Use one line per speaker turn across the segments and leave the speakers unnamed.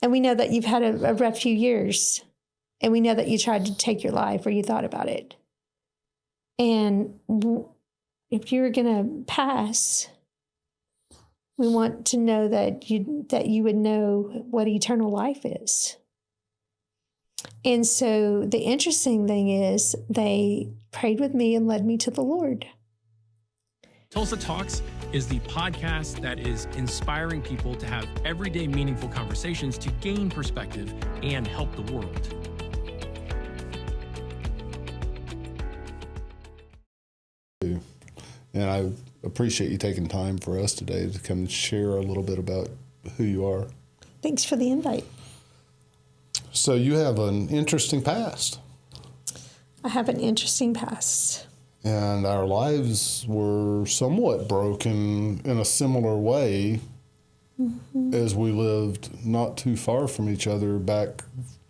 And we know that you've had a rough few years. And we know that you tried to take your life or you thought about it. And if you're going to pass, we want to know that you would know what eternal life is. And so the interesting thing is they prayed with me and led me to the Lord.
Tulsa Talks is the podcast that is inspiring people to have everyday meaningful conversations to gain perspective and help the world.
And I appreciate you taking time for us today to come and share a little bit about who you are.
Thanks for the invite.
So you have an interesting past.
I have an interesting past.
And our lives were somewhat broken in a similar way as we lived not too far from each other back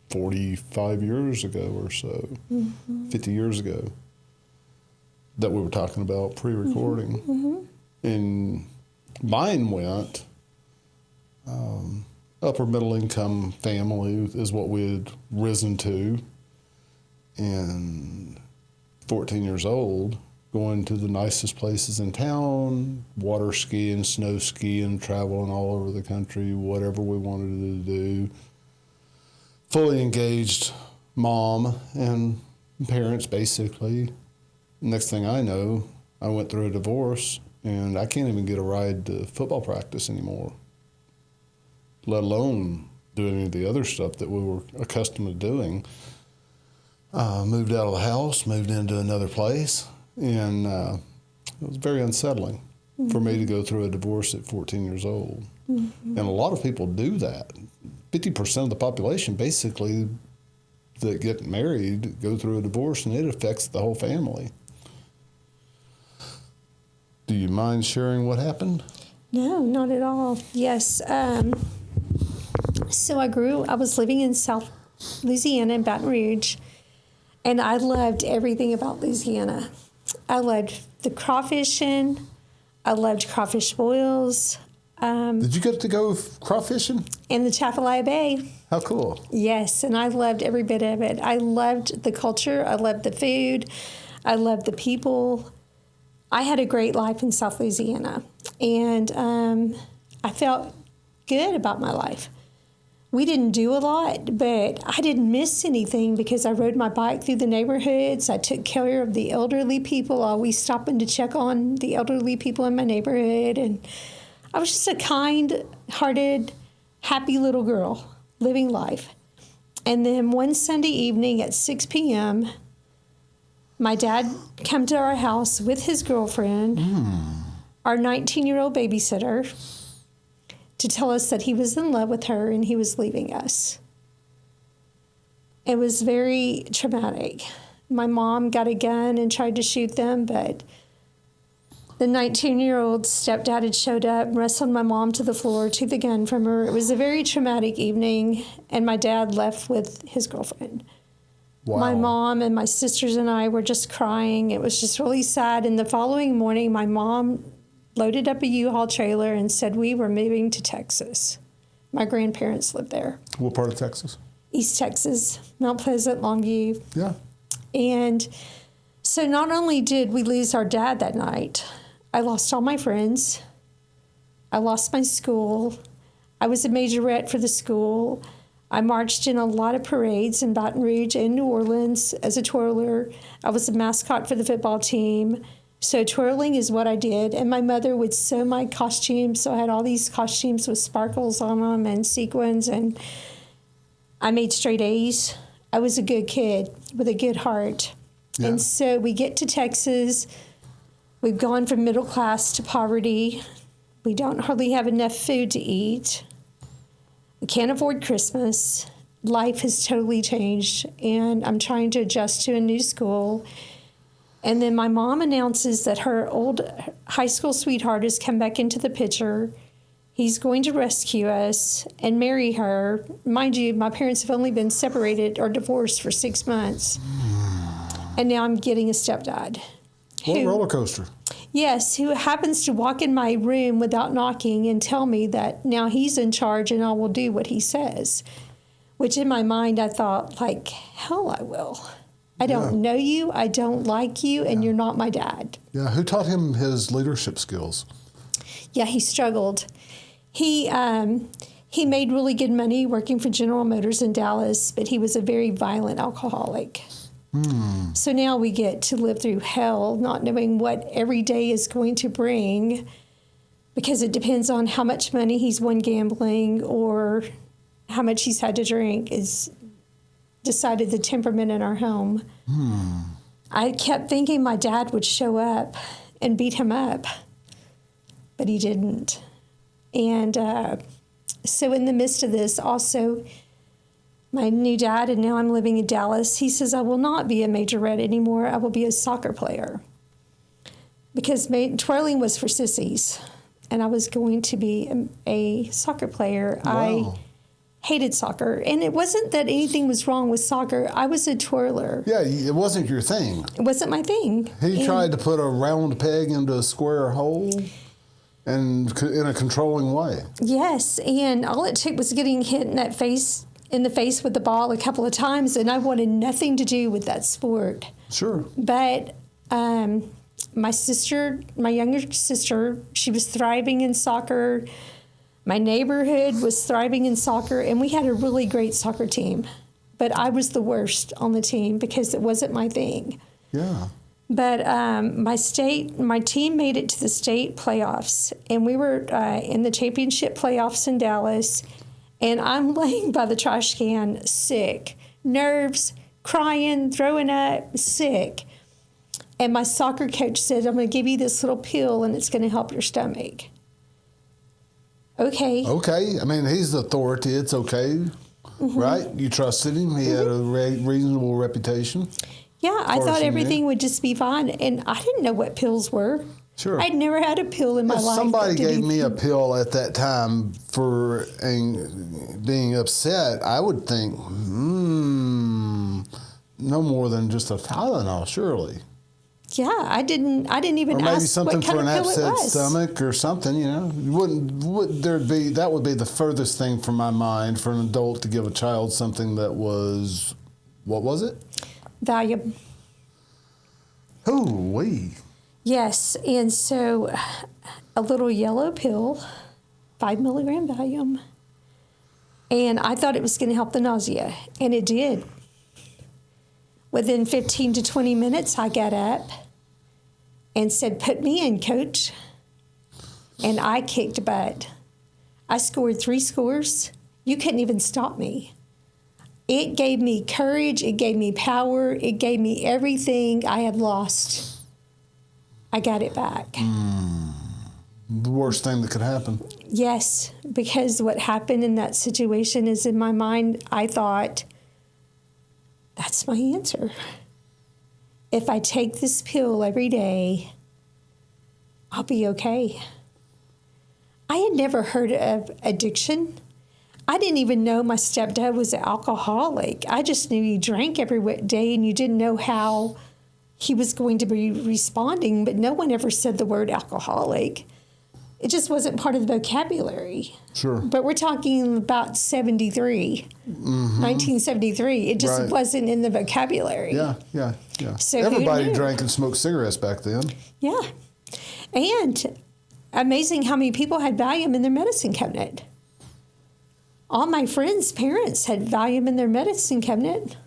45 years ago or so, 50 years ago, that we were talking about pre-recording. And mine went upper middle income family is what we had risen to, and 14 years old, going to the nicest places in town, water skiing, snow skiing, traveling all over the country, whatever we wanted to do. Fully engaged mom and parents, basically. Next thing I know, I went through a divorce, and I can't even get a ride to football practice anymore, let alone do any of the other stuff that we were accustomed to doing. Moved out of the house, moved into another place, and it was very unsettling for me to go through a divorce at 14 years old. And a lot of people do that. 50% of the population, basically, that get married go through a divorce, and it affects the whole family. Do you mind sharing what happened?
No, not at all. Yes. So I was living in South Louisiana in Baton Rouge, and I loved everything about Louisiana. I loved the crawfishing. I loved crawfish boils.
Did you get to go crawfishing?
In the Chapalaya Bay.
How cool.
Yes, and I loved every bit of it. I loved the culture. I loved the food. I loved the people. I had a great life in South Louisiana, and I felt good about my life. We didn't do a lot, but I didn't miss anything because I rode my bike through the neighborhoods. I took care of the elderly people, always stopping to check on the elderly people in my neighborhood. And I was just a kind-hearted, happy little girl living life. And then one Sunday evening at 6 p.m., my dad came to our house with his girlfriend, our 19-year-old babysitter, to tell us that he was in love with her and he was leaving us. It was very traumatic. My mom got a gun and tried to shoot them, but the 19-year-old stepdad had showed up and wrestled my mom to the floor, took the gun from her. It was a very traumatic evening, and my dad left with his girlfriend. Wow. My mom and my sisters and I were just crying. It was just really sad. And the following morning, my mom loaded up a U-Haul trailer and said we were moving to Texas. My grandparents lived there.
What part of Texas?
East Texas, Mount Pleasant, Longview.
Yeah.
And so not only did we lose our dad that night, I lost all my friends. I lost my school. I was a majorette for the school. I marched in a lot of parades in Baton Rouge and New Orleans as a twirler. I was a mascot for the football team. So twirling is what I did. And my mother would sew my costumes. So I had all these costumes with sparkles on them and sequins. And I made straight A's. I was a good kid with a good heart. Yeah. And so we get to Texas. We've gone from middle class to poverty. We don't hardly have enough food to eat. We can't afford Christmas. Life has totally changed. And I'm trying to adjust to a new school. And then my mom announces that her old high school sweetheart has come back into the picture. He's going to rescue us and marry her. Mind you, my parents have only been separated or divorced for 6 months. And now I'm getting a stepdad.
What roller coaster?
Yes, who happens to walk in my room without knocking and tell me that now he's in charge and I will do what he says. Which in my mind I thought, like, hell I will. I don't know you, I don't like you, and you're not my dad.
Yeah, who taught him his leadership skills?
Yeah, he struggled. He made really good money working for General Motors in Dallas, but he was a very violent alcoholic. So now we get to live through hell, not knowing what every day is going to bring, because it depends on how much money he's won gambling or how much he's had to drink is decided the temperament in our home. I kept thinking my dad would show up and beat him up, but he didn't. And so in the midst of this, also, my new dad, and now I'm living in Dallas, he says, I will not be a majorette anymore. I will be a soccer player. Because twirling was for sissies, and I was going to be a soccer player.
Wow.
I hated soccer, and it wasn't that anything was wrong with soccer. I was a twirler.
Yeah, it wasn't your thing.
It wasn't my thing.
He tried to put a round peg into a square hole, and in a controlling way.
Yes, and all it took was getting hit in the face with the ball a couple of times, and I wanted nothing to do with that sport.
Sure.
But my younger sister, she was thriving in soccer. My neighborhood was thriving in soccer, and we had a really great soccer team. But I was the worst on the team because it wasn't my thing.
Yeah.
But my team made it to the state playoffs, and we were in the championship playoffs in Dallas, and I'm laying by the trash can sick, nerves, crying, throwing up, sick. And my soccer coach said, I'm going to give you this little pill, and it's going to help your stomach. Okay.
Okay. I mean, he's the authority. It's okay, right? You trusted him. He had a reasonable reputation.
Yeah, I thought everything would just be fine, and I didn't know what pills were.
Sure.
I'd never had a pill in my life.
If somebody gave me a pill at that time for being upset, I would think, no more than just a Tylenol, surely.
Yeah, I didn't even
or maybe
ask
something
what kind
for an
of pill it
upset
was.
stomach or something. You know, that would be the furthest thing from my mind for an adult to give a child something that was, what was it?
Valium.
Ooh-wee.
Yes, and so a little yellow pill, 5 milligram Valium, and I thought it was going to help the nausea, and it did. Within 15 to 20 minutes, I got up and said, put me in, coach, and I kicked butt. I scored 3 scores. You couldn't even stop me. It gave me courage. It gave me power. It gave me everything I had lost. I got it back.
The worst thing that could happen.
Yes, because what happened in that situation is in my mind, I thought, that's my answer. If I take this pill every day, I'll be okay. I had never heard of addiction. I didn't even know my stepdad was an alcoholic. I just knew he drank every day, and you didn't know how he was going to be responding, but no one ever said the word alcoholic. It just wasn't part of the vocabulary.
Sure.
But we're talking about 1973. It just wasn't in the vocabulary.
Yeah.
So
everybody drank and smoked cigarettes back then.
Yeah. And amazing how many people had Valium in their medicine cabinet. All my friends' parents had Valium in their medicine cabinet.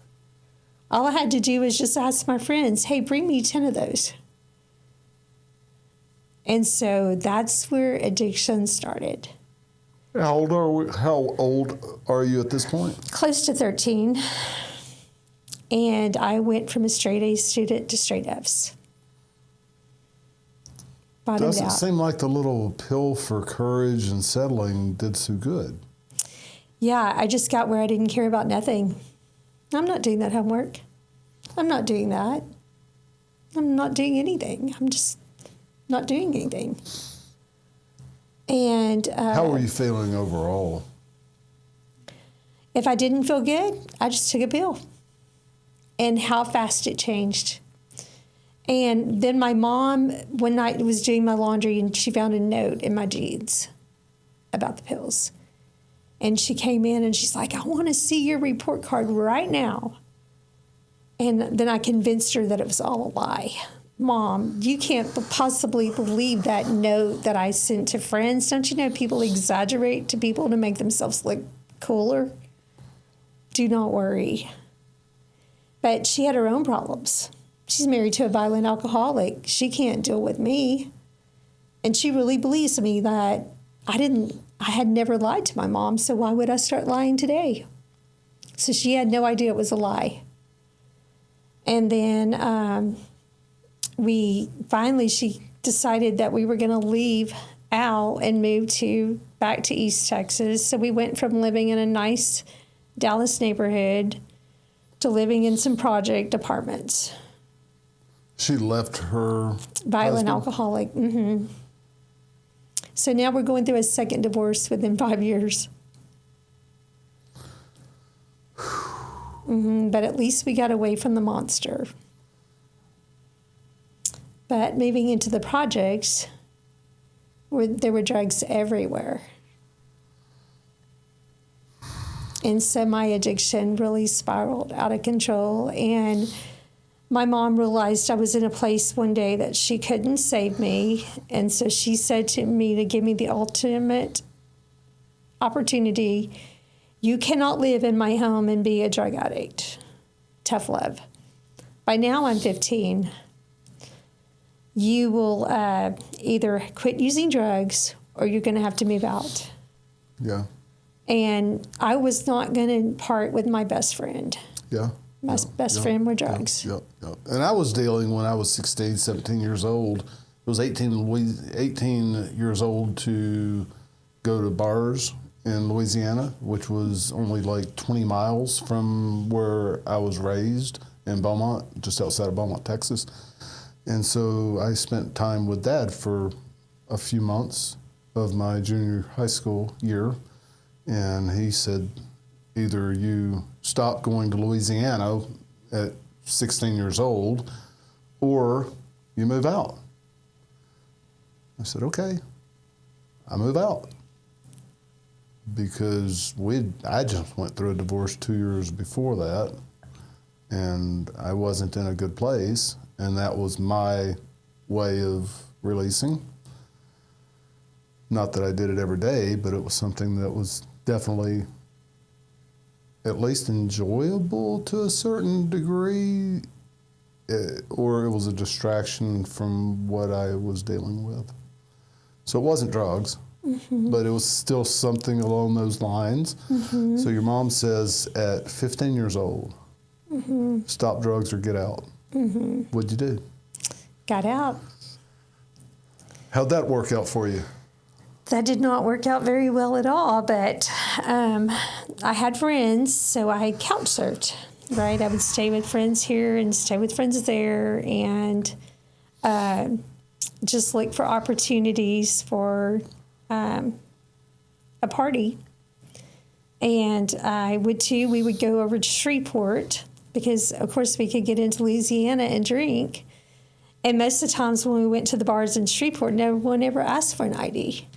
All I had to do was just ask my friends, hey, bring me 10 of those. And so that's where addiction started.
How old are you at this point?
Close to 13. And I went from a straight A student to straight Fs.
Doesn't seem like the little pill for courage and settling did so good.
Yeah, I just got where I didn't care about nothing. I'm not doing that homework. I'm not doing that. I'm not doing anything. I'm just not doing anything. And
how were you feeling overall?
If I didn't feel good, I just took a pill. And how fast it changed. And then my mom, one night, was doing my laundry, and she found a note in my jeans about the pills. And she came in, and she's like, I want to see your report card right now. And then I convinced her that it was all a lie. Mom, you can't possibly believe that note that I sent to friends. Don't you know people exaggerate to people to make themselves look cooler? Do not worry. But she had her own problems. She's married to a violent alcoholic. She can't deal with me. And she really believes me that I had never lied to my mom, so why would I start lying today? So she had no idea it was a lie. And then she decided that we were going to leave Al and move back to East Texas. So we went from living in a nice Dallas neighborhood to living in some project apartments.
She left her
violent
husband?
Alcoholic. Mm-hmm. So now we're going through a second divorce within 5 years. Mm-hmm. But at least we got away from the monster. But moving into the projects, there were drugs everywhere. And so my addiction really spiraled out of control. And my mom realized I was in a place one day that she couldn't save me. And so she said to me to give me the ultimate opportunity. You cannot live in my home and be a drug addict. Tough love. By now I'm 15. You will either quit using drugs or you're going to have to move out.
Yeah.
And I was not going to part with my best friend.
Yeah.
My best friend were drugs.
Yep. And I was dealing when I was 16, 17 years old. It was 18 years old to go to bars in Louisiana, which was only like 20 miles from where I was raised in Beaumont, just outside of Beaumont, Texas. And so I spent time with Dad for a few months of my junior high school year. And he said, either you stop going to Louisiana at 16 years old or you move out. I said, okay, I move out. Because I just went through a divorce 2 years before that, and I wasn't in a good place, and that was my way of releasing. Not that I did it every day, but it was something that was definitely at least enjoyable to a certain degree, or it was a distraction from what I was dealing with. So it wasn't drugs. Mm-hmm. But it was still something along those lines. Mm-hmm. So your mom says at 15 years old, mm-hmm. stop drugs or get out. Mm-hmm. What'd you do?
Got out.
How'd that work out for you?
That did not work out very well at all, but I had friends, so I couch surfed, right? I would stay with friends here and stay with friends there and just look for opportunities for a party. And we would go over to Shreveport because, of course, we could get into Louisiana and drink. And most of the times when we went to the bars in Shreveport, no one ever asked for an ID.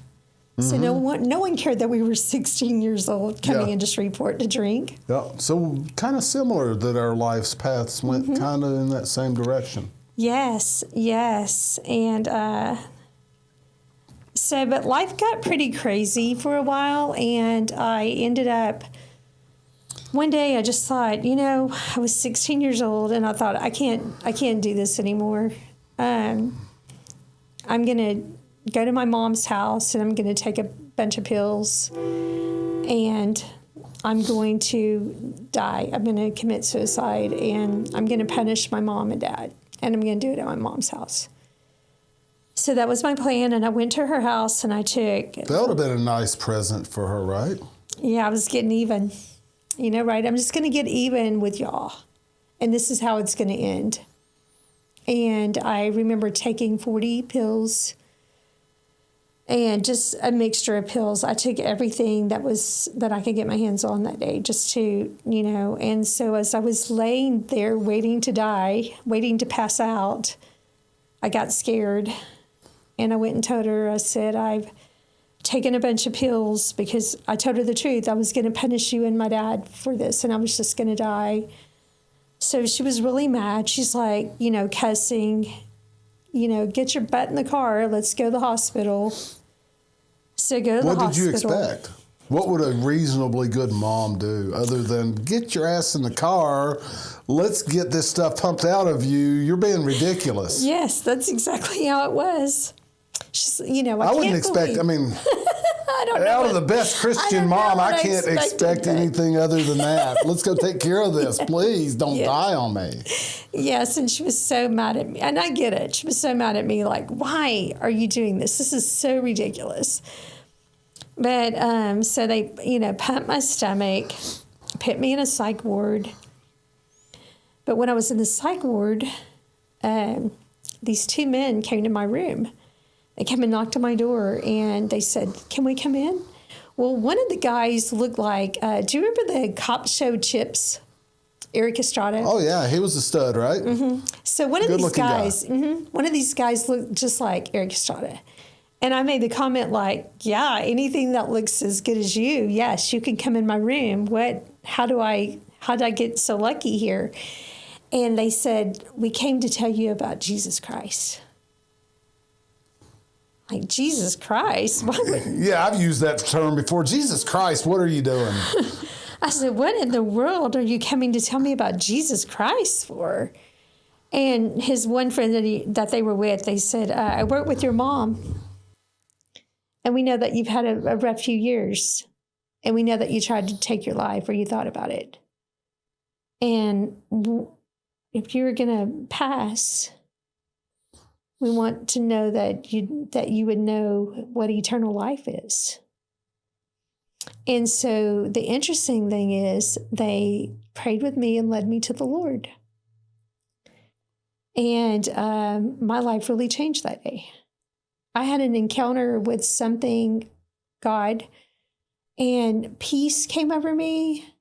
Mm-hmm. So no one cared that we were 16 years old coming into Shreveport to drink. Yeah,
so kind of similar that our life's paths went mm-hmm. kind of in that same direction.
Yes. And but life got pretty crazy for a while, and I ended up, one day I just thought, I was 16 years old, and I thought, I can't do this anymore. I'm going to go to my mom's house, and I'm going to take a bunch of pills, and I'm going to die. I'm going to commit suicide, and I'm going to punish my mom and dad, and I'm going to do it at my mom's house. So that was my plan, and I went to her house, and I took...
That would have been a nice present for her, right?
Yeah, I was getting even. Right? I'm just going to get even with y'all, and this is how it's going to end. And I remember taking 40 pills and just a mixture of pills. I took everything that I could get my hands on that day just to, and so as I was laying there waiting to die, waiting to pass out, I got scared, and I went and told her, I said, I've taken a bunch of pills, because I told her the truth. I was going to punish you and my dad for this, and I was just going to die. So she was really mad. She's like, cussing, get your butt in the car. Let's go to the hospital. So go to the hospital.
What did you expect? What would a reasonably good mom do other than get your ass in the car? Let's get this stuff pumped out of you. You're being ridiculous.
Yes, that's exactly how it was. She's, I
wouldn't expect,
I don't know.
Out of the best Christian mom, I can't expect anything other than that. Let's go take care of this. Please don't die on me.
Yes, and she was so mad at me. And I get it. She was so mad at me, like, why are you doing this? This is so ridiculous. But so they, pumped my stomach, put me in a psych ward. But when I was in the psych ward, these two men came to my room. They came and knocked on my door, and they said, can we come in? Well, one of the guys looked like, do you remember the cop show Chips? Eric Estrada?
Oh, yeah. He was a stud, right?
Mm-hmm. So one of these guys looked just like Eric Estrada. And I made the comment like, yeah, anything that looks as good as you, yes, you can come in my room. How did I get so lucky here? And they said, we came to tell you about Jesus Christ. Like, Jesus Christ?
Yeah, I've used that term before. Jesus Christ, what are you doing?
I said, what in the world are you coming to tell me about Jesus Christ for? And his one friend that they were with, they said, I work with your mom. And we know that you've had a rough few years. And we know that you tried to take your life, or you thought about it. And if you're going to pass, we want to know that you would know what eternal life is. And so the interesting thing is they prayed with me and led me to the Lord. And my life really changed that day. I had an encounter with something, God, and peace came over me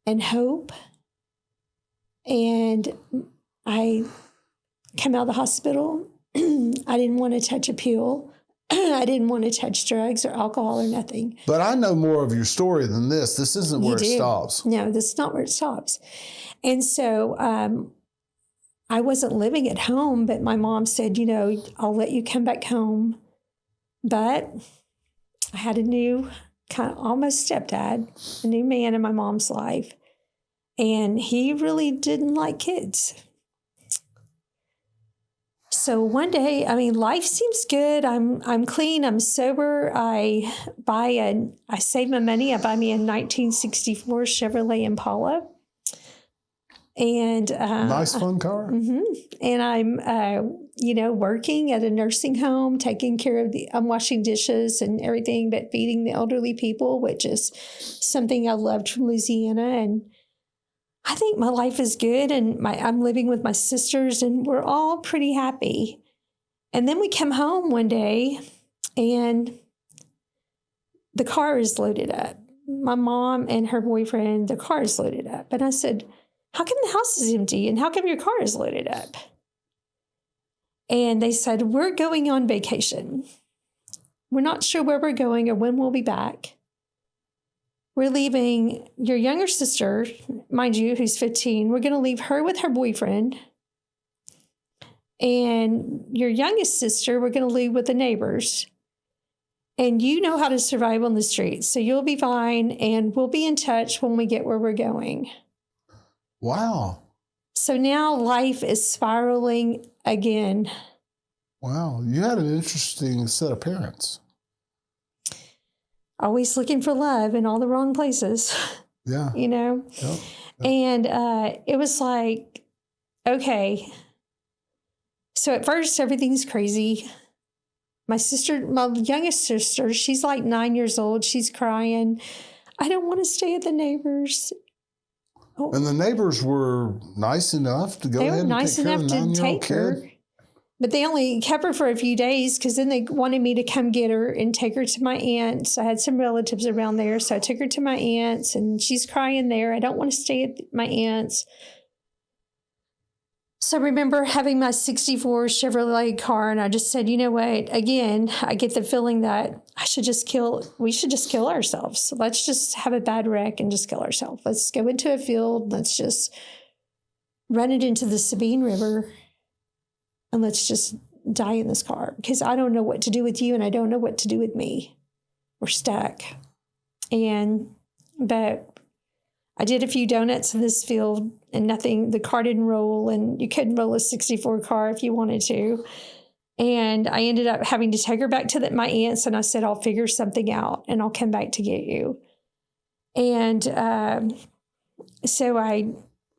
and hope. And I came out of the hospital. I didn't want to touch a pill. I didn't want to touch drugs or alcohol or nothing.
But I know more of your story than this. This isn't where it stops.
No, this is not where it stops. And so I wasn't living at home, but my mom said, I'll let you come back home. But I had a new kind of almost stepdad, a new man in my mom's life. And he really didn't like kids. So one day, life seems good. I'm clean. I'm sober. I save my money. I buy me a 1964 Chevrolet Impala. And
nice, fun car.
Mm-hmm. And I'm, working at a nursing home, taking care of I'm washing dishes and everything, but feeding the elderly people, which is something I loved from Louisiana. And I think my life is good, and I'm living with my sisters, and we're all pretty happy. And then we come home one day, and the car is loaded up. My mom and her boyfriend, the car is loaded up. And I said, how come the house is empty, and how come your car is loaded up? And they said, we're going on vacation. We're not sure where we're going or when we'll be back. We're leaving your younger sister, mind you, who's 15. We're going to leave her with her boyfriend. And your youngest sister, we're going to leave with the neighbors. And you know how to survive on the streets, so you'll be fine, and we'll be in touch when we get where we're going.
Wow.
So now life is spiraling again.
Wow. You had an interesting set of parents.
Always looking for love in all the wrong places.
Yeah.
Yep. And it was like, okay. So at first, everything's crazy. My youngest sister, she's like 9 years old. She's crying. I don't want to stay at the neighbors. Oh.
And the neighbors were nice enough to go ahead and
nice
take care of the 9-year-old kid.
But they only kept her for a few days because then they wanted me to come get her and take her to my aunt's. I had some relatives around there, so I took her to my aunt's, and she's crying there. I don't want to stay at my aunt's. So I remember having my 64 Chevrolet car, and I just said, you know what? Again, I get the feeling that we should just kill ourselves. Let's just have a bad wreck and just kill ourselves. Let's go into a field. Let's just run it into the Sabine River, and let's just die in this car, because I don't know what to do with you, and I don't know what to do with me. We're stuck. But I did a few donuts in this field, and the car didn't roll, and you couldn't roll a 64 car if you wanted to. And I ended up having to take her back to my aunt's, and I said, I'll figure something out, and I'll come back to get you. And so I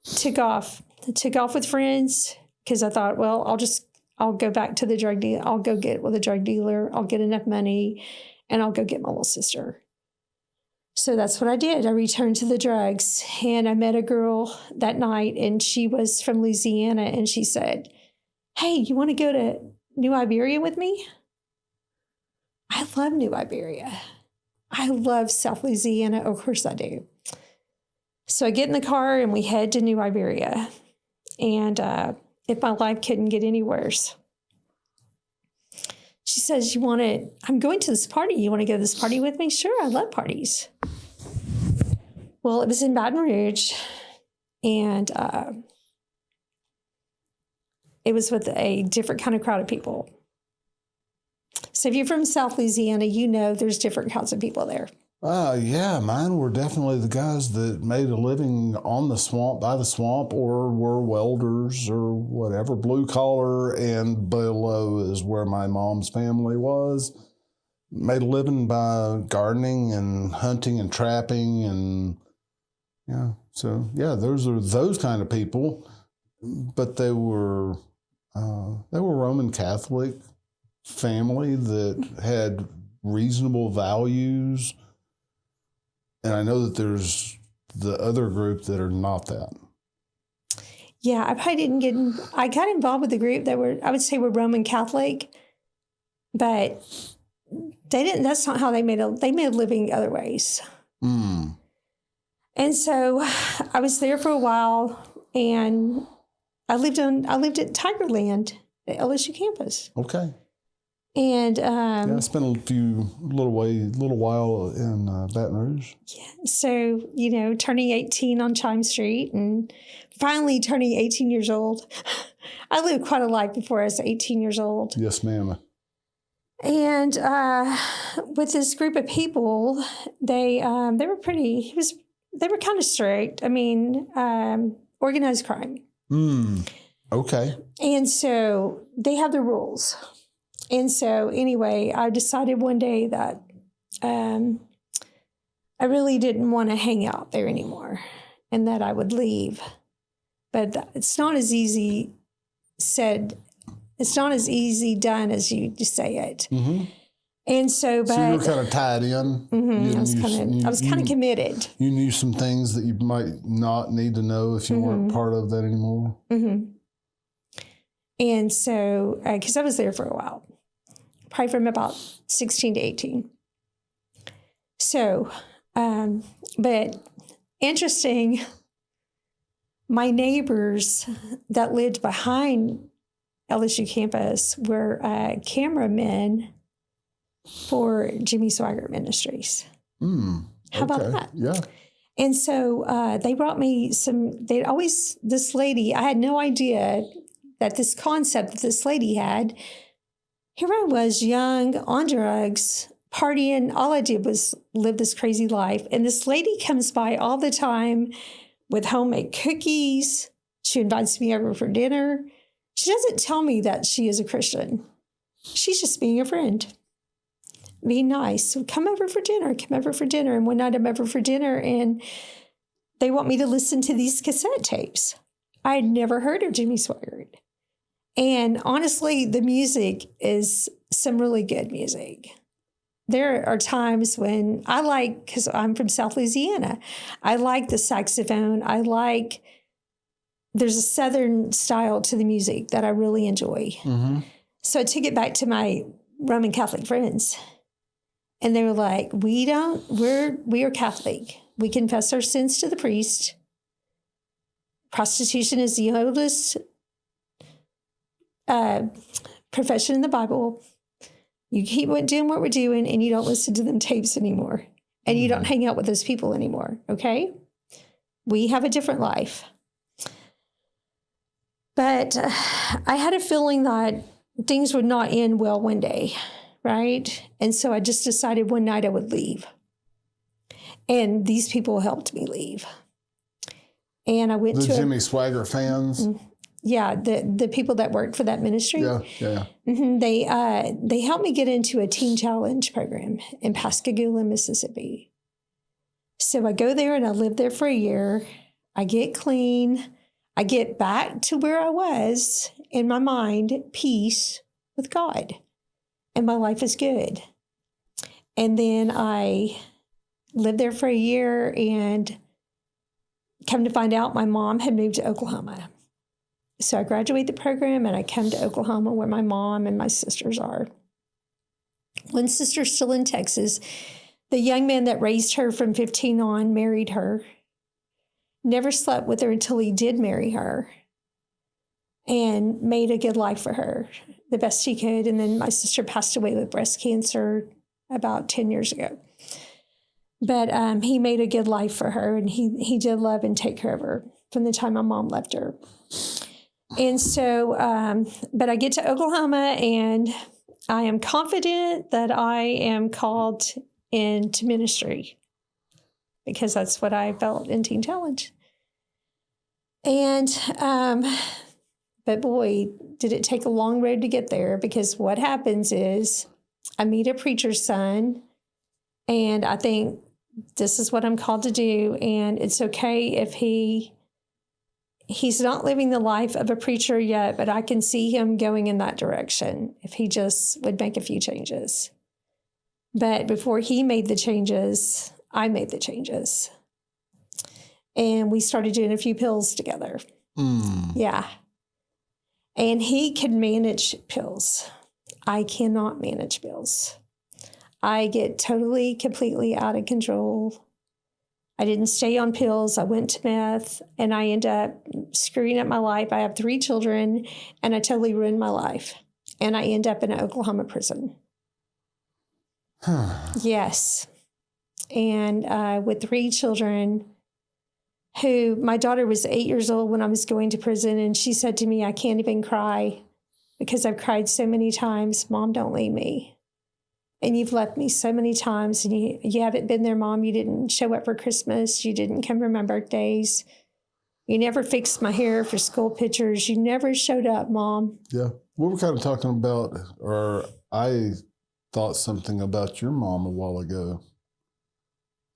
took off with friends, because I thought, well, I'll go back to the drug dealer. I'll go get with a drug dealer. I'll get enough money, and I'll go get my little sister. So that's what I did. I returned to the drugs, and I met a girl that night, and she was from Louisiana, and she said, hey, you want to go to New Iberia with me? I love New Iberia. I love South Louisiana. Of course I do. So I get in the car, and we head to New Iberia. And if my life couldn't get any worse, she says, I'm going to this party. You want to go to this party with me? Sure, I love parties. Well, it was in Baton Rouge, and it was with a different kind of crowd of people. So if you're from South Louisiana, you know there's different kinds of people there.
Yeah, mine were definitely the guys that made a living on the swamp, by the swamp, or were welders or whatever, blue collar, and below is where my mom's family was. Made a living by gardening and hunting and trapping, and those are those kind of people. But they were Roman Catholic family that had reasonable values. And I know that there's the other group that are not that.
Yeah, I probably I got involved with the group that I would say were Roman Catholic, but that's not how they made a living other ways. Mm. And so I was there for a while, and I lived at Tigerland at LSU campus.
Okay.
And
I spent a little while in Baton Rouge.
Yeah, so turning 18 on Chime Street, and finally turning 18 years old. I lived quite a life before I was 18 years old.
Yes, ma'am.
And with this group of people, they were kind of strict. I mean, organized crime.
Okay.
And so they have the rules. And so anyway, I decided one day that I really didn't want to hang out there anymore, and that I would leave. But it's not as easy said. It's not as easy done as you just say it. Mm-hmm. And so you were
kind of tied in.
Mm-hmm. I was kind of committed.
You knew some things that you might not need to know if you weren't part of that anymore.
Mm-hmm. And so, because I was there for a while, probably from about 16 to 18. So, but interesting, my neighbors that lived behind LSU campus were cameramen for Jimmy Swaggart Ministries. How about that?
Yeah.
And so they brought me this lady, I had no idea that this concept that this lady had. Here I was, young, on drugs, partying. All I did was live this crazy life. And this lady comes by all the time with homemade cookies. She invites me over for dinner. She doesn't tell me that she is a Christian. She's just being a friend, being nice. So come over for dinner. And one night I'm over for dinner, and they want me to listen to these cassette tapes. I had never heard of Jimmy Swaggart. And honestly, the music is some really good music. There are times when because I'm from South Louisiana, I like the saxophone. There's a Southern style to the music that I really enjoy. Mm-hmm. So I took it back to my Roman Catholic friends, and they were like, we are Catholic. We confess our sins to the priest. Prostitution is the oldest profession in the Bible. You keep doing what we're doing, and you don't listen to them tapes anymore. And you don't hang out with those people anymore, okay? We have a different life. But I had a feeling that things would not end well one day, right? And so I just decided one night I would leave. And these people helped me leave. And I went
the
to
Jimmy Swagger fans.
Yeah, the people that worked for that ministry.
Yeah.
Mm-hmm, they helped me get into a teen challenge program in Pascagoula, Mississippi. So I go there and I live there for a year. I get clean. I get back to where I was in my mind, peace with God. And my life is good. And then I lived there for a year, and come to find out my mom had moved to Oklahoma. So I graduate the program and I come to Oklahoma where my mom and my sisters are. One sister's still in Texas. The young man that raised her from 15 on married her. Never slept with her until he did marry her, and made a good life for her, the best he could. And then my sister passed away with breast cancer about 10 years ago. But he made a good life for her, and he did love and take care of her from the time my mom left her. And so, but I get to Oklahoma, and I am confident that I am called into ministry, because that's what I felt in Teen Challenge. And, but boy, did it take a long road to get there, because what happens is I meet a preacher's son, and I think this is what I'm called to do. And it's okay if he's not living the life of a preacher yet, but I can see him going in that direction if he just would make a few changes. But before he made the changes, I made the changes. And we started doing a few pills together. Yeah. And he can manage pills. I cannot manage pills. I get totally, completely out of control. I didn't stay on pills. I went to meth, and I end up screwing up my life. I have 3 children, and I totally ruined my life. And I end up in an Oklahoma prison. Yes. And with 3 children, who my daughter was 8 years old when I was going to prison, and she said to me, I can't even cry because I've cried so many times. Mom, don't leave me. And you've left me so many times, and you haven't been there, Mom. You didn't show up for Christmas. You didn't come for my birthdays. You never fixed my hair for school pictures. You never showed up, Mom.
Yeah. We were kind of talking about, or I thought something about your mom a while ago.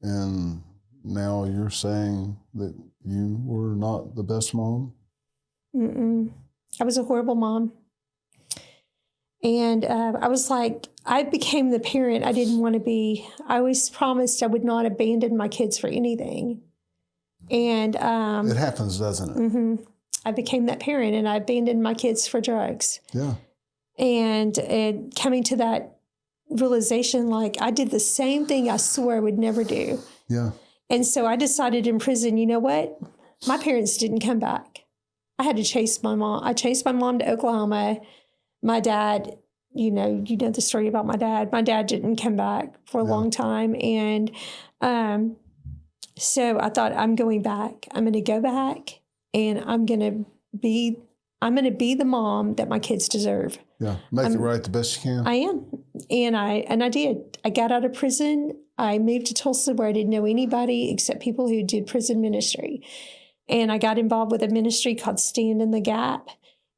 And now you're saying that you were not the best mom?
I was a horrible mom. And I was like, I became the parent I didn't want to be. I always promised I would not abandon my kids for anything. And
it happens, doesn't it?
I became that parent, and I abandoned my kids for drugs.
Yeah.
And coming to that realization, like, I did the same thing I swore I would never do.
Yeah.
And so I decided in prison, you know what? My parents didn't come back. I had to chase my mom. I chased my mom to Oklahoma. My dad, you know the story about my dad. My dad didn't come back for a long time. And so I thought, I'm going back. I'm going to go back, and I'm going to be the mom that my kids deserve.
Yeah. Make it right the best you can.
I am. And I did. I got out of prison. I moved to Tulsa, where I didn't know anybody except people who did prison ministry. And I got involved with a ministry called Stand in the Gap.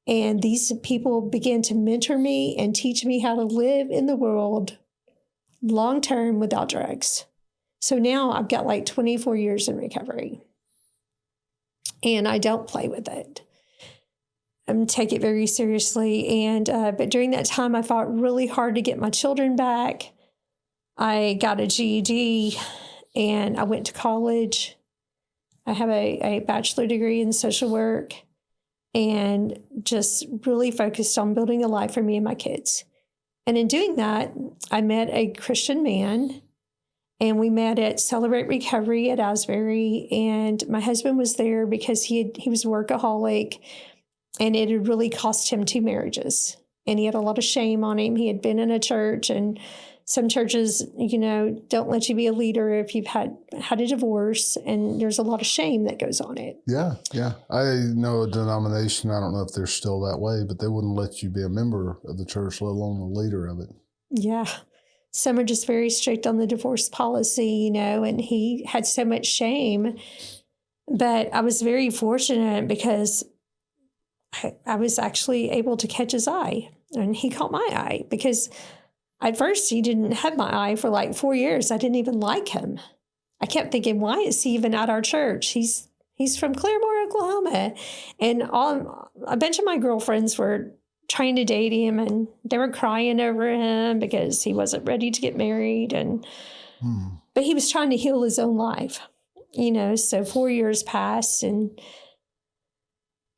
And these people began to mentor me and teach me how to live in the world long-term without drugs. So now I've got like 24 years in recovery. And I don't play with it. I take it very seriously. And but during that time, I fought really hard to get my children back. I got a GED, and I went to college. I have a bachelor degree in social work, and just really focused on building a life for me and my kids. And in doing that, I met a Christian man, and we met at Celebrate Recovery at Asbury. And my husband was there because he was a workaholic, And it had really cost him 2 marriages. And he had a lot of shame on him. He had been in a church, and some churches, don't let you be a leader if you've had a divorce. And there's a lot of shame that goes on it.
Yeah, yeah. I know a denomination, I don't know if they're still that way, but they wouldn't let you be a member of the church, let alone a leader of it.
Yeah. Some are just very strict on the divorce policy, and he had so much shame. But I was very fortunate because I was actually able to catch his eye, and he caught my eye, because at first he didn't have my eye for like 4 years. I didn't even like him. I kept thinking, why is he even at our church? He's from Claremore, Oklahoma. And a bunch of my girlfriends were trying to date him, and they were crying over him because he wasn't ready to get married. But he was trying to heal his own life, so 4 years passed, and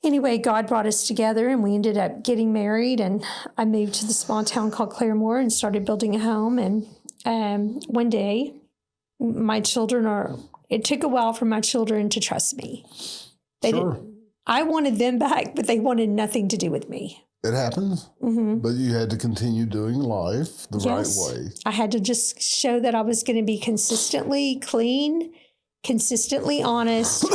anyway, God brought us together, and we ended up getting married, and I moved to the small town called Claremore and started building a home. And one day, it took a while for my children to trust me. I wanted them back, but they wanted nothing to do with me.
It happens, but you had to continue doing life the right way.
I had to just show that I was going to be consistently clean, consistently honest,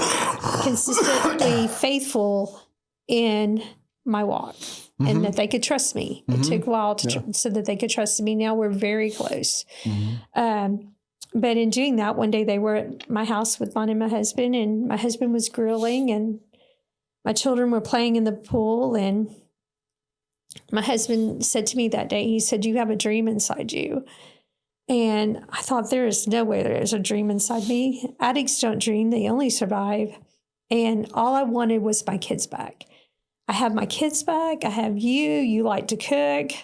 consistently faithful in my walk, and that they could trust me. It took a while so that they could trust me. Now we're very close. But in doing that, one day they were at my house with mine and my husband, and my husband was grilling, and my children were playing in the pool. And my husband said to me that day, he said, "You have a dream inside you." And I thought, there is no way there is a dream inside me. Addicts don't dream. They only survive. And all I wanted was my kids back. I have my kids back. I have you. You like to cook.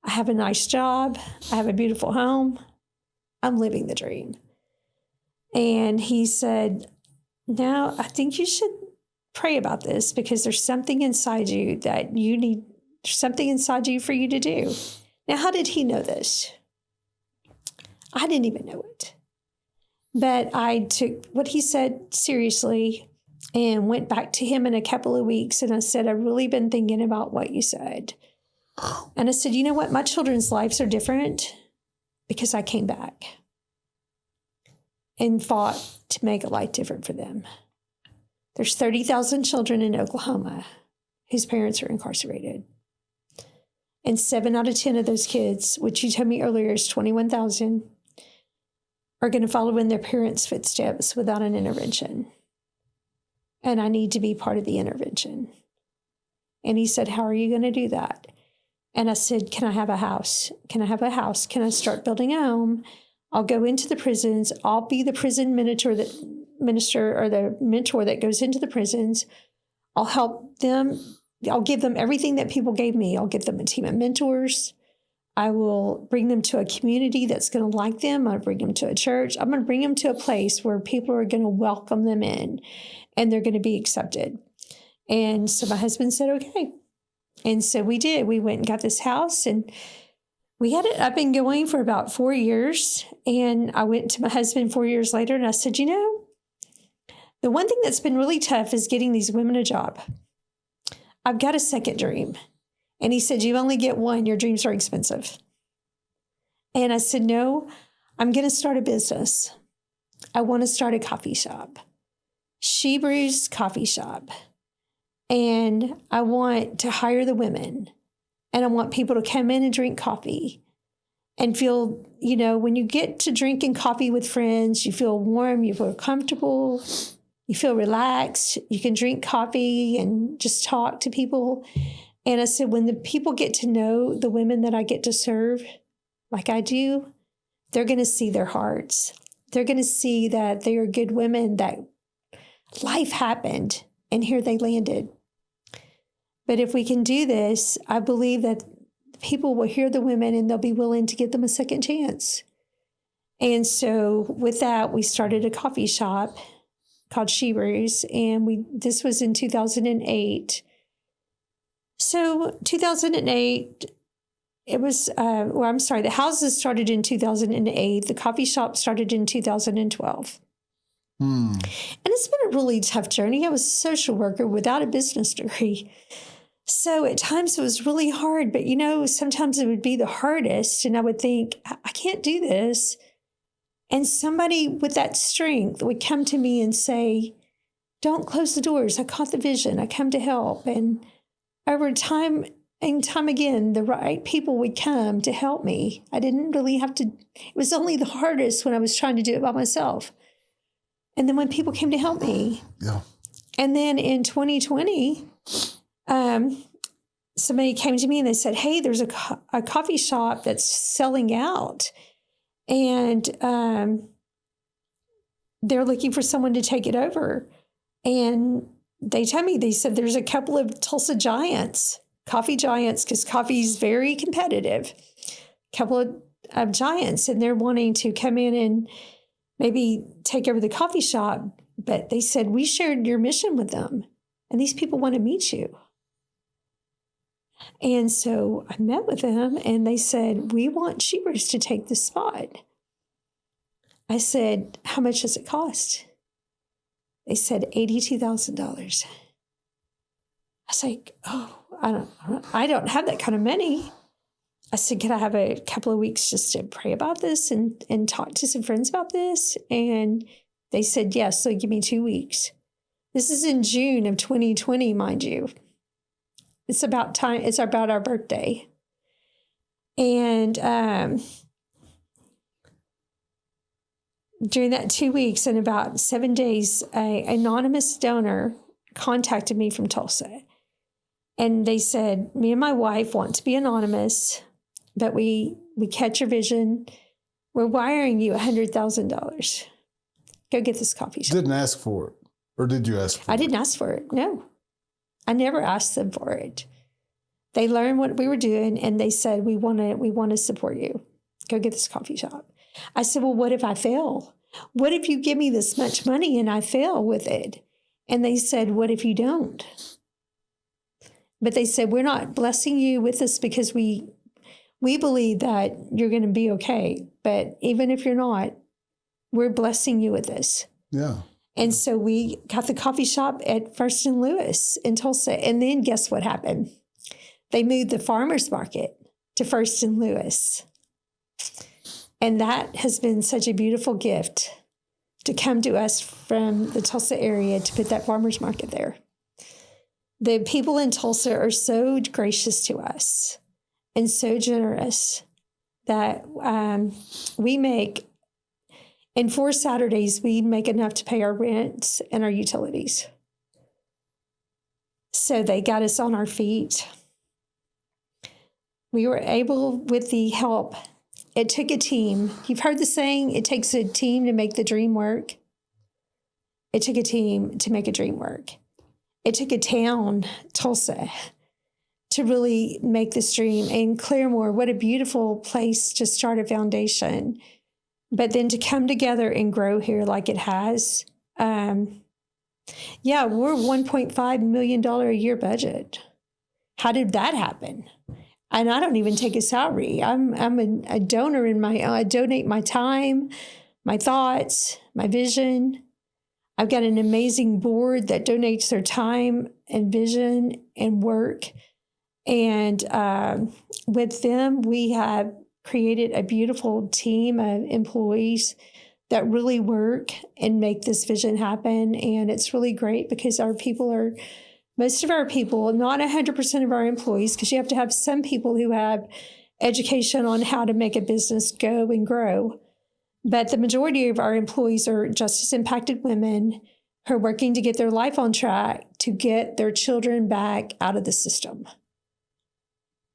I have a nice job. I have a beautiful home. I'm living the dream. And he said, "Now, I think you should pray about this, because there's something inside you that you need. There's something inside you for you to do." Now, how did he know this? I didn't even know it. But I took what he said seriously and went back to him in a couple of weeks. And I said, "I've really been thinking about what you said." And I said, "You know what? My children's lives are different because I came back and fought to make a life different for them." There's 30,000 children in Oklahoma whose parents are incarcerated. And 7 out of 10 of those kids, which you told me earlier is 21,000, are going to follow in their parents' footsteps without an intervention. And I need to be part of the intervention. And he said, "How are you going to do that?" And I said, "Can I have a house? Can I have a house? Can I start building a home? I'll go into the prisons. I'll be the prison minister or the mentor that goes into the prisons. I'll help them. I'll give them everything that people gave me. I'll give them a team of mentors. I will bring them to a community that's going to like them. I'll bring them to a church. I'm going to bring them to a place where people are going to welcome them in, and they're going to be accepted." And so my husband said, "Okay." And so we did. We went and got this house, and we had it up and going for about 4 years. And I went to my husband 4 years later, and I said, "The one thing that's been really tough is getting these women a job. I've got a second dream." And he said, "You only get one. Your dreams are expensive." And I said, "No, I'm going to start a business. I want to start a coffee shop. She Brews Coffee Shop. And I want to hire the women. And I want people to come in and drink coffee and feel, when you get to drinking coffee with friends, you feel warm, you feel comfortable, you feel relaxed. You can drink coffee and just talk to people." And I said, when the people get to know the women that I get to serve like I do, they're going to see their hearts. They're going to see that they are good women, that life happened and here they landed. But if we can do this, I believe that people will hear the women and they'll be willing to give them a second chance. And so with that, we started a coffee shop called She Brews, and this was in 2008. So 2008, it was, the houses started in 2008. The coffee shop started in 2012. And it's been a really tough journey. I was a social worker without a business degree. So at times it was really hard, but sometimes it would be the hardest. And I would think, I can't do this. And somebody with that strength would come to me and say, don't close the doors. I caught the vision. I come to help. And over time and time again, the right people would come to help me. I didn't really have to. It was only the hardest when I was trying to do it by myself. And then when people came to help me.
Yeah.
And then in 2020, somebody came to me and they said, hey, there's a coffee shop that's selling out. And they're looking for someone to take it over. And they told me, they said there's a couple of Tulsa giants, coffee giants, because coffee is very competitive, a couple of giants, and they're wanting to come in and maybe take over the coffee shop. But they said, we shared your mission with them, and these people want to meet you. And so I met with them, and they said, we want Shebers to take this spot. I said, how much does it cost? They said $82,000. I was like, oh, I don't have that kind of money. I said, can I have a couple of weeks just to pray about this and talk to some friends about this? And they said, yes, so give me 2 weeks. This is in June of 2020, mind you. It's about time. It's about our birthday. And during that 2 weeks, in about 7 days, an anonymous donor contacted me from Tulsa. And they said, me and my wife want to be anonymous, but we catch your vision. We're wiring you $100,000. Go get this coffee shop.
Didn't ask for it. Or did you ask for it?
I didn't ask for it. No. I never asked them for it. They learned what we were doing, and they said, we want to support you. Go get this coffee shop. I said, well, what if I fail? What if you give me this much money and I fail with it? And they said, what if you don't? But they said, we're not blessing you with this because we believe that you're going to be okay. But even if you're not, we're blessing you with this.
Yeah.
And so we got the coffee shop at First and Lewis in Tulsa. And then guess what happened? They moved the farmer's market to First and Lewis. And that has been such a beautiful gift to come to us from the Tulsa area to put that farmer's market there. The people in Tulsa are so gracious to us and so generous that we make, in 4 Saturdays, we make enough to pay our rent and our utilities. So they got us on our feet. We were able, with the help, it took a team. You've heard the saying, it takes a team to make the dream work. It took a team to make a dream work. It took a town, Tulsa, to really make this dream. And Claremore, what a beautiful place to start a foundation. But then to come together and grow here like it has. We're $1.5 million a year budget. How did that happen? And I don't even take a salary. I'm a donor I donate my time, my thoughts, my vision. I've got an amazing board that donates their time and vision and work. And with them, we have created a beautiful team of employees that really work and make this vision happen. And it's really great because most of our people, not 100% of our employees, because you have to have some people who have education on how to make a business go and grow. But the majority of our employees are justice impacted women who are working to get their life on track, to get their children back out of the system.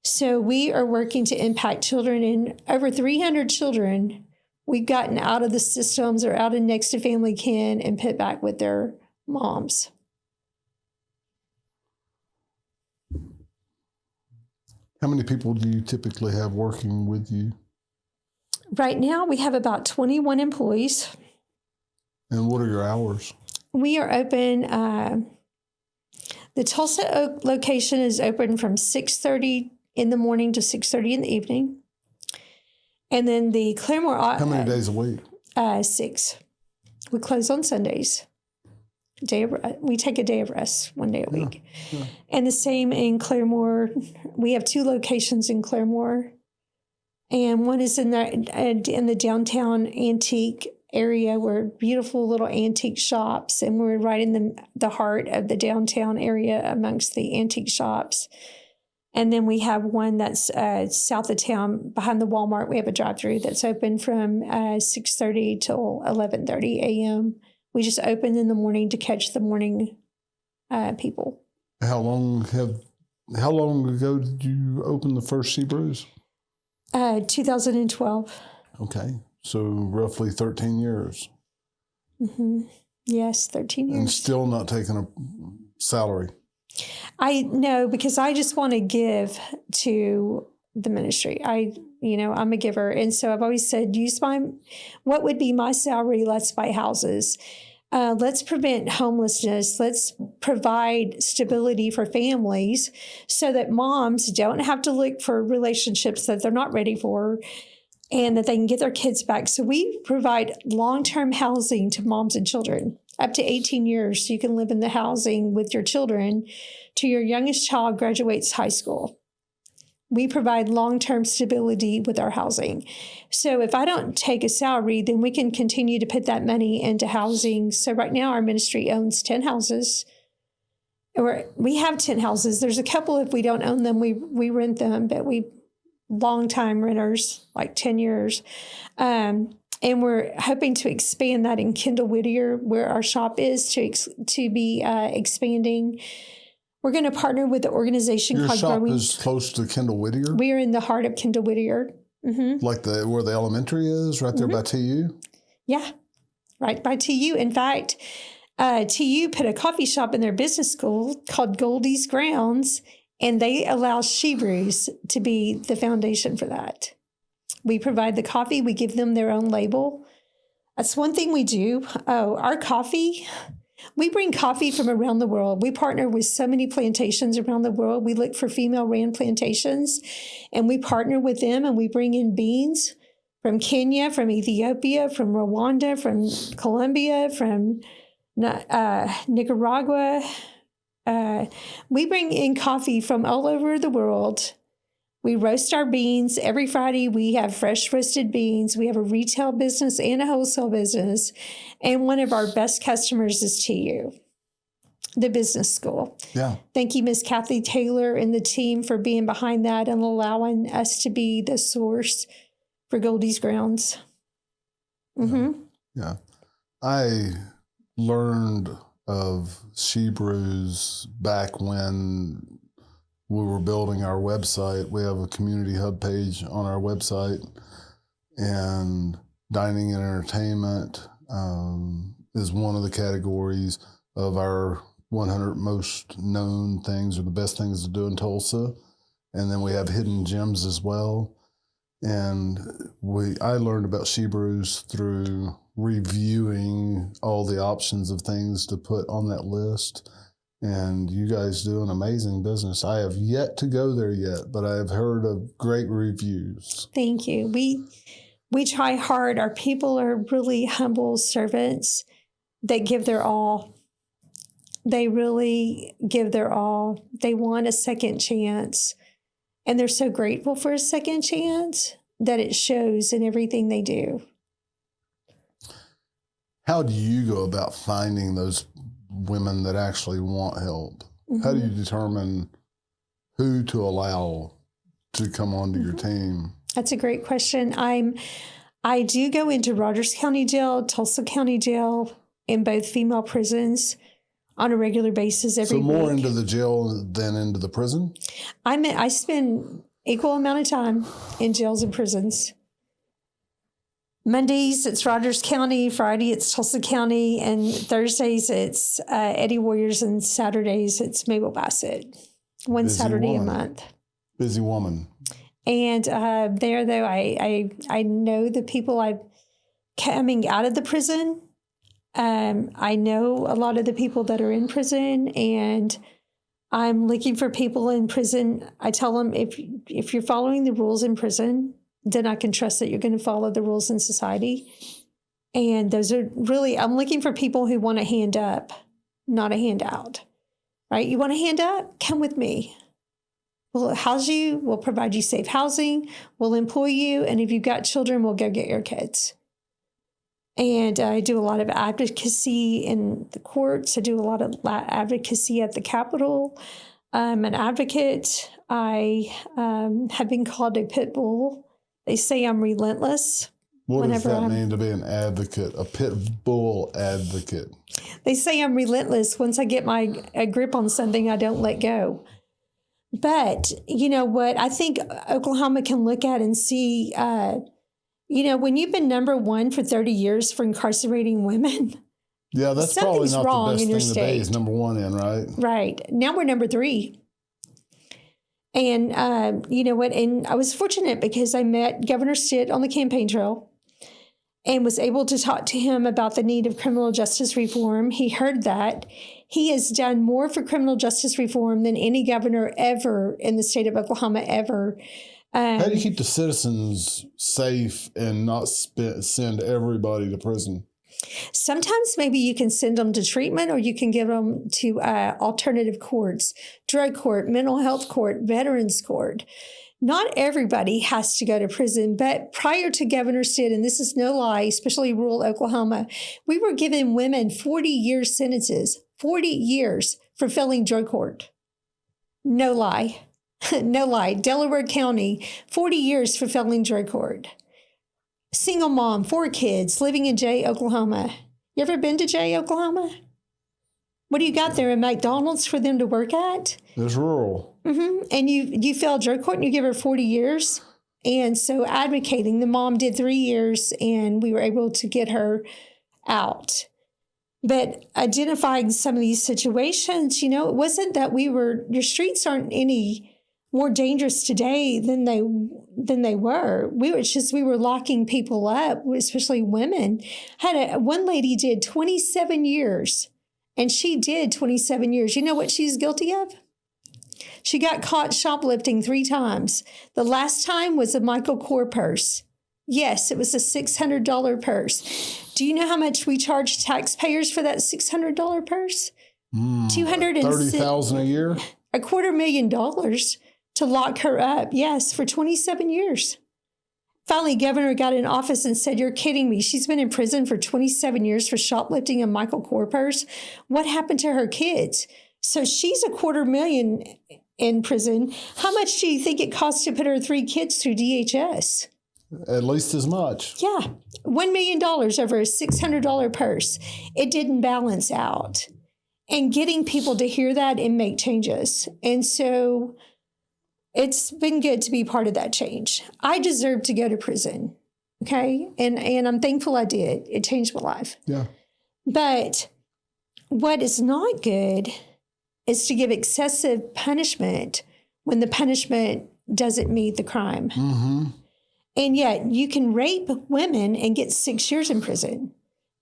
So we are working to impact children, and over 300 children we've gotten out of the systems or out of next to family kin and put back with their moms.
How many people do you typically have working with you?
Right now, we have about 21 employees.
And what are your hours?
We are open. The Tulsa location is open from 6:30 in the morning to 6:30 in the evening. And then the Claremore...
How many days a week?
6. We close on Sundays. We take a day of rest, 1 day a week. Yeah. And the same in Claremore. We have 2 locations in Claremore. And one is in the downtown antique area. We're beautiful little antique shops, and we're right in the heart of the downtown area amongst the antique shops. And then we have one that's south of town behind the Walmart. We have a drive-through that's open from 6:30 till 11:30 a.m. We just open in the morning to catch the morning people.
How long ago did you open the first Sea Brews?
2012.
Okay. So roughly 13 years.
Mm-hmm. Yes, 13 years.
And still not taking a salary.
I know, because I just want to give to the ministry. I'm a giver. And so I've always said, what would be my salary? Let's buy houses. Let's prevent homelessness. Let's provide stability for families so that moms don't have to look for relationships that they're not ready for, and that they can get their kids back. So we provide long-term housing to moms and children. Up to 18 years, you can live in the housing with your children till your youngest child graduates high school. We provide long-term stability with our housing. So if I don't take a salary, then we can continue to put that money into housing. So right now our ministry owns 10 houses. Or we have 10 houses. There's a couple, if we don't own them, we rent them, but we long-time renters, like 10 years. And we're hoping to expand that in Kendall Whittier, where our shop is, to be expanding. We're going to partner with the organization called
Your shop is close to Kendall Whittier?
We are in the heart of Kendall Whittier. Mm-hmm.
Like where the elementary is, right there by TU?
Yeah, right by TU. In fact, TU put a coffee shop in their business school called Goldie's Grounds, and they allow She Brews to be the foundation for that. We provide the coffee. We give them their own label. That's one thing we do. Oh, our coffee, we bring coffee from around the world. We partner with so many plantations around the world. We look for female-ran plantations, and we partner with them, and we bring in beans from Kenya, from Ethiopia, from Rwanda, from Colombia, from Nicaragua. We bring in coffee from all over the world. We roast our beans. Every Friday, we have fresh roasted beans. We have a retail business and a wholesale business. And one of our best customers is TU, the business school.
Yeah.
Thank you, Miss Kathy Taylor and the team, for being behind that and allowing us to be the source for Goldie's Grounds. Mm-hmm.
Yeah. I learned of She Brews back when we were building our website. We have a community hub page on our website, and dining and entertainment is one of the categories of our 100 most known things or the best things to do in Tulsa. And then we have hidden gems as well. And I learned about She Brews through reviewing all the options of things to put on that list. And you guys do an amazing business. I have yet to go there yet, but I have heard of great reviews.
Thank you. We try hard. Our people are really humble servants that give their all. They really give their all. They want a second chance. And they're so grateful for a second chance that it shows in everything they do.
How do you go about finding those women that actually want help? Mm-hmm. How do you determine who to allow to come onto your team? That's
a great question. I do go into Rogers County Jail, Tulsa County Jail, in both female prisons on a regular basis every week. So
more into the jail than into the prison?
I spend equal amount of time in jails and prisons. Mondays, it's Rogers County. Friday, it's Tulsa County. And Thursdays, it's Eddie Warriors. And Saturdays, it's Mabel Bassett. One busy Saturday woman. A month.
Busy woman.
And there, though, I know the people I'm coming out of the prison. I know a lot of the people that are in prison, and I'm looking for people in prison. I tell them, if you're following the rules in prison, then I can trust that you're going to follow the rules in society. And those are really, I'm looking for people who want a hand up, not a handout, right? You want a hand up? Come with me. We'll house you. We'll provide you safe housing. We'll employ you. And if you've got children, we'll go get your kids. And I do a lot of advocacy in the courts. I do a lot of advocacy at the Capitol. I'm an advocate. I have been called a pit bull. They say I'm relentless.
What does that mean to be an advocate, a pit bull advocate?
They say I'm relentless. Once I get a grip on something, I don't let go. But you know what? I think Oklahoma can look at and see, when you've been number one for 30 years for incarcerating women.
Yeah, that's probably not
wrong
the best
in your
thing to be
state.
is number one in, right?
Right. Now we're number 3. And you know what? And I was fortunate because I met Governor Stitt on the campaign trail and was able to talk to him about the need of criminal justice reform. He heard that. He has done more for criminal justice reform than any governor ever in the state of Oklahoma ever.
How do you keep the citizens safe and not send everybody to prison?
Sometimes maybe you can send them to treatment or you can give them to alternative courts, drug court, mental health court, veterans court. Not everybody has to go to prison, but prior to Governor Stitt, and this is no lie, especially rural Oklahoma, we were giving women 40-year sentences, 40 years for failing drug court. No lie. No lie. Delaware County, 40 years for failing drug court. Single mom, 4 kids, living in Jay, Oklahoma. You ever been to Jay, Oklahoma? What do you got there? A McDonald's for them to work at?
It's rural.
Mm-hmm. And you fail drug court and you give her 40 years. And so advocating, the mom did 3 years and we were able to get her out. But identifying some of these situations, it wasn't that your streets aren't any more dangerous today than they were. We were locking people up, especially women. One lady did 27 years. And she did 27 years. You know what she's guilty of? She got caught shoplifting 3 times. The last time was a Michael Kors purse. Yes, it was a $600 purse. Do you know how much we charge taxpayers for that $600 purse?
$30,000 a year?
$250,000 to lock her up. Yes, for 27 years. Finally, governor got in office and said, "You're kidding me. She's been in prison for 27 years for shoplifting a Michael Kors purse. What happened to her kids?" So she's $250,000 in prison. How much do you think it costs to put her 3 kids through DHS?
At least as much.
Yeah. $1 million over a $600 purse. It didn't balance out. And getting people to hear that and make changes. And so it's been good to be part of that change. I deserve to go to prison, okay? And I'm thankful I did. It changed my life.
Yeah.
But what is not good is to give excessive punishment when the punishment doesn't meet the crime.
Mm-hmm.
And yet you can rape women and get 6 years in prison,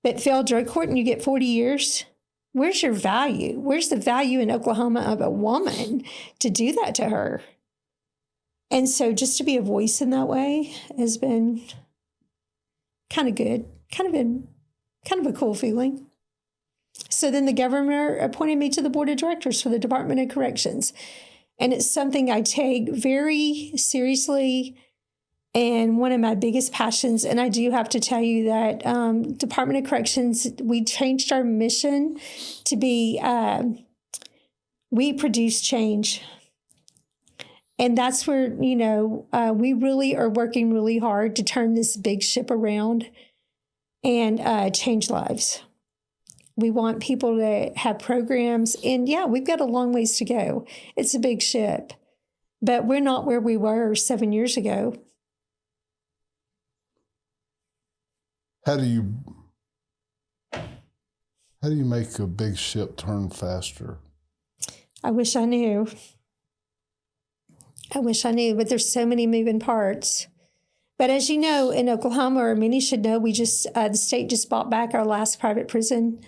but fail drug court and you get 40 years. Where's your value? Where's the value in Oklahoma of a woman to do that to her? And so just to be a voice in that way has been kind of good, kind of a cool feeling. So then the governor appointed me to the board of directors for the Department of Corrections. And it's something I take very seriously and one of my biggest passions. And I do have to tell you that Department of Corrections, we changed our mission to be, we produce change. And that's where, we really are working really hard to turn this big ship around and change lives. We want people to have programs. And yeah, we've got a long ways to go. It's a big ship. But we're not where we were 7 years ago.
How do you make a big ship turn faster?
I wish I knew. But there's so many moving parts. But as you know, in Oklahoma, or many should know, the state just bought back our last private prison.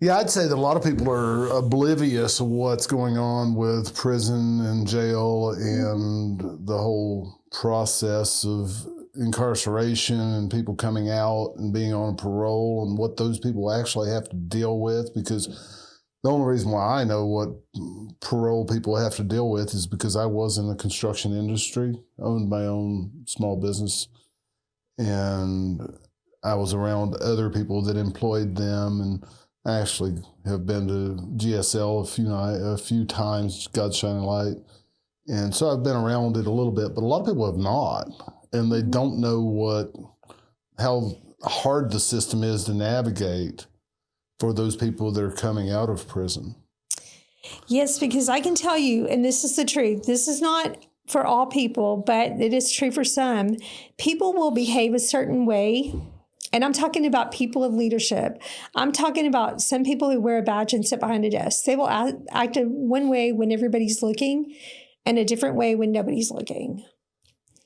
Yeah, I'd say that a lot of people are oblivious of what's going on with prison and jail and the whole process of incarceration and people coming out and being on parole and what those people actually have to deal with, because the only reason why I know what parole people have to deal with is because I was in the construction industry, owned my own small business, and I was around other people that employed them, and I actually have been to GSL a few times, God's shining light. And so I've been around it a little bit, but a lot of people have not, and they don't know how hard the system is to navigate for those people that are coming out of prison.
Yes, because I can tell you, and this is the truth, this is not for all people, but it is true for some. People will behave a certain way. And I'm talking about people of leadership. I'm talking about some people who wear a badge and sit behind a desk. They will act one way when everybody's looking and a different way when nobody's looking.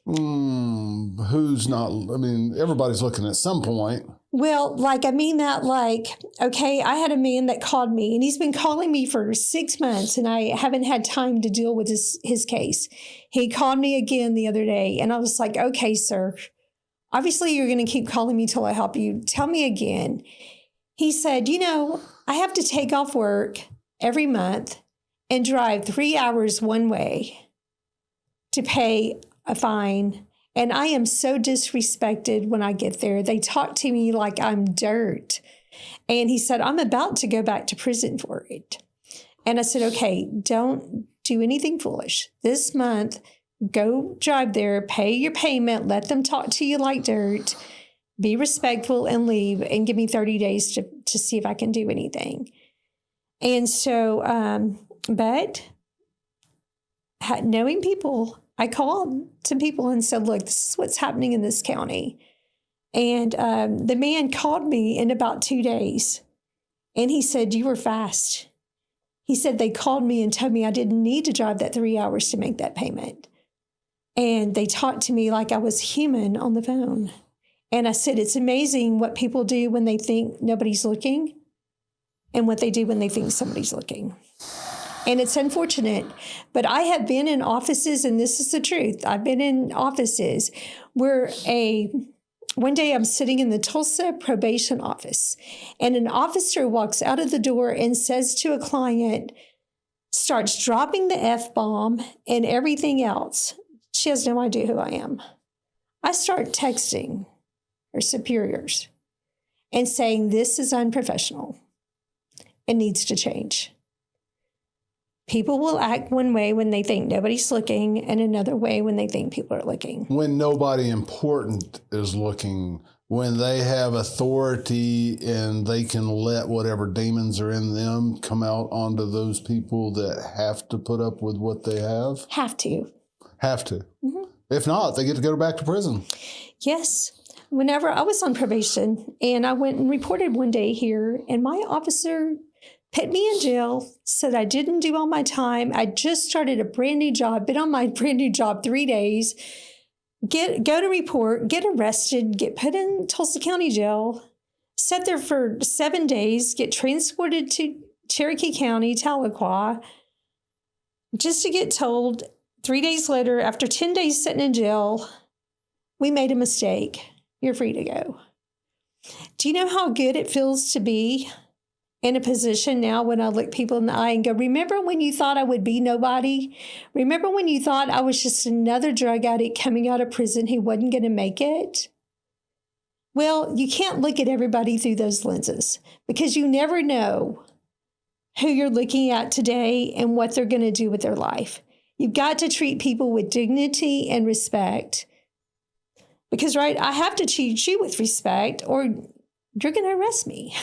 Who's not? I mean, everybody's looking at some point.
Well, okay, I had a man that called me, and he's been calling me for 6 months, and I haven't had time to deal with his case. He called me again the other day, and I was like, okay, sir, obviously you're going to keep calling me till I help you. Tell me again. He said, I have to take off work every month and drive 3 hours one way to pay a fine. And I am so disrespected when I get there. They talk to me like I'm dirt. And he said, I'm about to go back to prison for it. And I said, okay, don't do anything foolish. This month, go drive there, pay your payment, let them talk to you like dirt, be respectful and leave, and give me 30 days to see if I can do anything. And so, but knowing people, I called some people and said, look, this is what's happening in this county. And the man called me in about 2 days, and he said, you were fast. He said, they called me and told me I didn't need to drive that 3 hours to make that payment. And they talked to me like I was human on the phone. And I said, it's amazing what people do when they think nobody's looking and what they do when they think somebody's looking. And it's unfortunate, but I have been in offices, and this is the truth. I've been in offices where one day I'm sitting in the Tulsa probation office, and an officer walks out of the door and says to a client, starts dropping the F-bomb and everything else. She has no idea who I am. I start texting her superiors and saying, this is unprofessional and needs to change. People will act one way when they think nobody's looking, and another way when they think people are looking. When
nobody important is looking, when they have authority and they can let whatever demons are in them come out onto those people that have to put up with what they have.
Have to.
Mm-hmm. If not, they get to go back to prison.
Yes. Whenever I was on probation, and I went and reported one day here, and my officer put me in jail, said I didn't do all my time. I just started a brand new job, been on my brand new job 3 days, go to report, get arrested, get put in Tulsa County Jail, sat there for 7 days, get transported to Cherokee County, Tahlequah, just to get told 3 days later, after 10 days sitting in jail, we made a mistake. You're free to go. Do you know how good it feels to be in a position now when I look people in the eye and go, remember when you thought I would be nobody? Remember when you thought I was just another drug addict coming out of prison who wasn't going to make it? Well, you can't look at everybody through those lenses, because you never know who you're looking at today and what they're going to do with their life. You've got to treat people with dignity and respect, because, right, I have to treat you with respect or you're going to arrest me.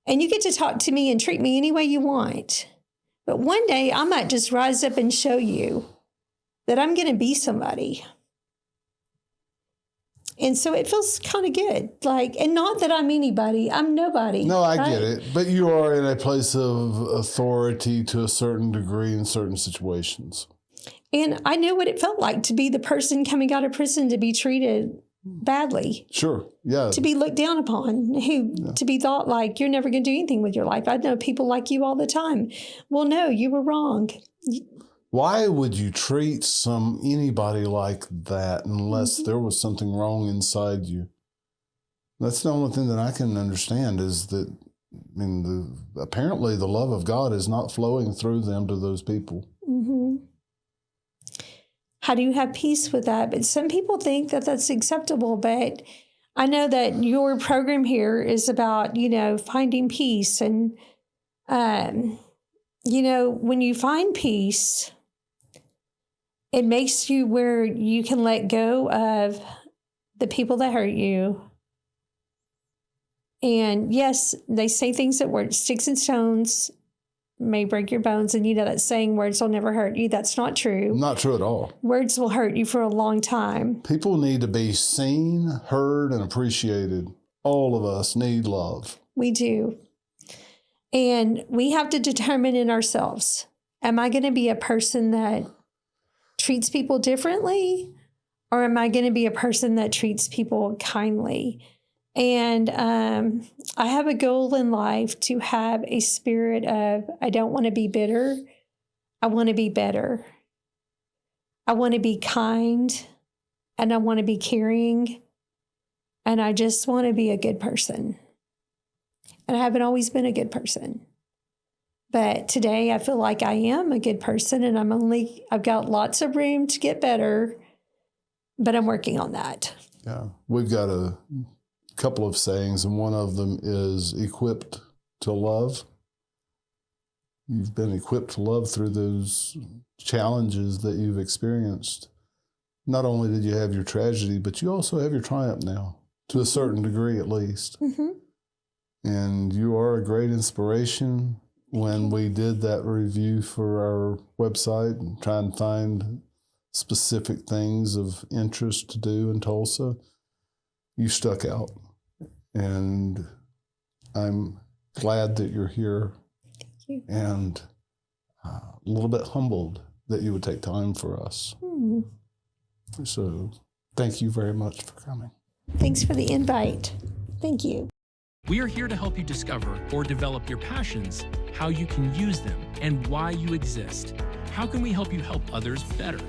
And you get to talk to me and treat me any way you want. But one day I might just rise up and show you that I'm going to be somebody. And so it feels kind of good. And not that I'm anybody, I'm nobody.
No, I get it. But you are in a place of authority to a certain degree in certain situations.
And I know what it felt like to be the person coming out of prison to be treated badly.
Sure, yeah.
To be looked down upon, to be thought like you're never going to do anything with your life. I know people like you all the time. Well, no, you were wrong.
Why would you treat anybody like that unless there was something wrong inside you? That's the only thing that I can understand is that, apparently the love of God is not flowing through them to those people.
Mm-hmm. How do you have peace with that? But some people think that that's acceptable, but I know that your program here is about, finding peace. And, when you find peace, it makes you where you can let go of the people that hurt you. And yes, they say things that were sticks and stones may break your bones. And that saying, words will never hurt you. That's not true.
Not true at all.
Words will hurt you for a long time.
People need to be seen, heard, and appreciated. All of us need love.
We do. And we have to determine in ourselves, am I going to be a person that treats people differently? Or am I going to be a person that treats people kindly? And I have a goal in life to have a spirit of, I don't want to be bitter. I want to be better. I want to be kind, and I want to be caring, and I just want to be a good person. And I haven't always been a good person. But today I feel like I am a good person, and I've got lots of room to get better, but I'm working on that.
Yeah, we've got a couple of sayings, and one of them is equipped to love. You've been equipped to love through those challenges that you've experienced. Not only did you have your tragedy, but you also have your triumph now, to a certain degree at least.
Mm-hmm.
And you are a great inspiration. When we did that review for our website and try and find specific things of interest to do in Tulsa, you stuck out. And I'm glad that you're here.
Thank you.
And a little bit humbled that you would take time for us.
Mm-hmm.
So thank you very much for coming.
Thanks for the invite. Thank you.
We are here to help you discover or develop your passions, how you can use them, and why you exist. How can we help you help others better?